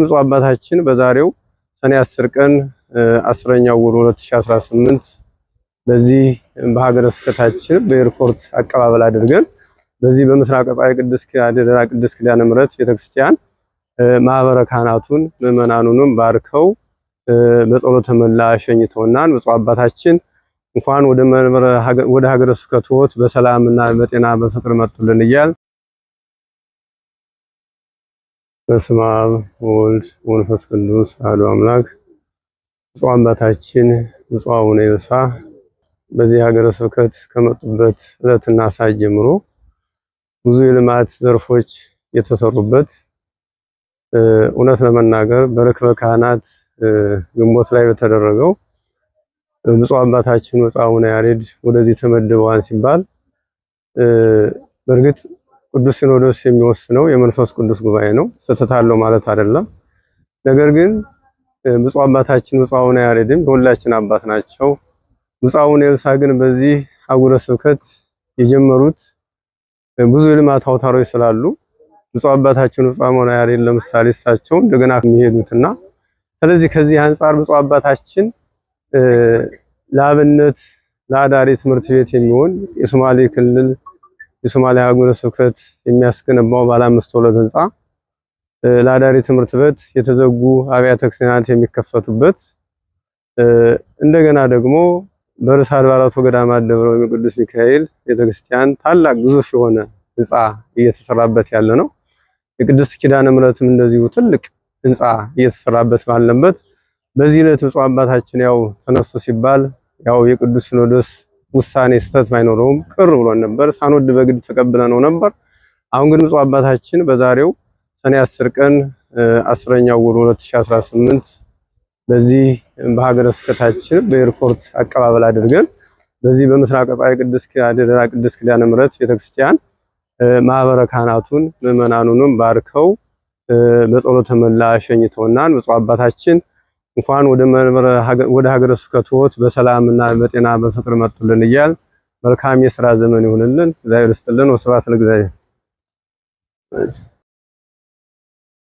ብፁዕ አባታችን በዛሬው ሰኔ 10 ቀን 10ኛው ወር 2018 በዚህ በሀገረ ስብከታችን በኤርፖርት አቀባበል አድርገን በዚህ በምስራቅ ፀሐይ ቅድስት ኪዳነ ምሕረት ቤተክርስቲያን ማህበረ ካህናቱን ምዕመናኑንም ባርከው በጸሎተ ምህላ ሸኝተውናል። ብፁዕ አባታችን እንኳን ወደ ሀገረ ስብከቶት በሰላምና በጤና በፍቅር መጡልን እያል በስመ አብ ወወልድ ወመንፈስ ቅዱስ አሐዱ አምላክ። ብፁዕ አባታችን ብፁዕ አቡነ ይብሳ በዚህ ሀገረ ስብከት ከመጡበት ዕለትና ሰዓት ጀምሮ ብዙ የልማት ዘርፎች የተሰሩበት እውነት ለመናገር በርክበ ካህናት ግንቦት ላይ በተደረገው ብፁዕ አባታችን ብፁዕ አቡነ ያሬድ ወደዚህ ተመድበዋል ሲባል በእርግጥ ቅዱስ ሲኖዶስ የሚወስነው የመንፈስ ቅዱስ ጉባኤ ነው። ስህተት አለው ማለት አይደለም። ነገር ግን ብፁዕ አባታችን ብፁዕ አቡነ ያሬድም የሁላችን አባት ናቸው። ብፁዕ አቡነ ይብሳ ግን በዚህ ሀገረ ስብከት የጀመሩት ብዙ የልማት አውታሮች ስላሉ ብፁዕ አባታችን ብፁዕ አቡነ ያሬድ ለምሳሌ እሳቸው እንደገና የሚሄዱትና ስለዚህ ከዚህ አንፃር ብፁዕ አባታችን ለአብነት ለአዳሪ ትምህርት ቤት የሚሆን የሶማሌ ክልል የሶማሌ ሀገረ ስብከት የሚያስገነባው ባለ 5 ወለል ህንጻ ለአዳሪ ትምህርት ቤት የተዘጉ አብያተ ክርስቲያናት የሚከፈቱበት እንደገና ደግሞ በርዕሰ አድባራት ወገዳማት ደብረ ቅዱስ ሚካኤል ቤተክርስቲያን ታላቅ ግዙፍ የሆነ ህንጻ እየተሰራበት ያለ ነው። የቅድስት ኪዳነ ምሕረትም እንደዚሁ ትልቅ ህንጻ እየተሰራበት ባለበት በዚህ ዕለት ብፁዕ አባታችን ያው ተነሱ ሲባል ያው የቅዱስ ሲኖዶስ ውሳኔ ስህተት ባይኖረውም ቅር ብሎን ነበር። ሳንወድ በግድ ተቀብለነው ነበር። አሁን ግን ብፁዕ አባታችን በዛሬው ሰኔ 10 ቀን 10ኛው ወር 2018 በዚህ በሀገረ ስብከታችን በኤርፖርት አቀባበል አድርገን በዚህ በምስራቅ ፀሐይ ቅድስት ኪዳነ ምሕረት ቤተክርስቲያን ማህበረ ካህናቱን ምዕመናኑንም ባርከው በጸሎተ ምህላ ሸኝተውናል። ብፁዕ አባታችን እንኳን ወደ ሀገረ ስብከቶት በሰላምና በጤና በፍቅር መጡልን እያል መልካም የሥራ ዘመን ይሁንልን። እግዚአብሔር ይስጥልን። ወስብሐት ለእግዚአብሔር።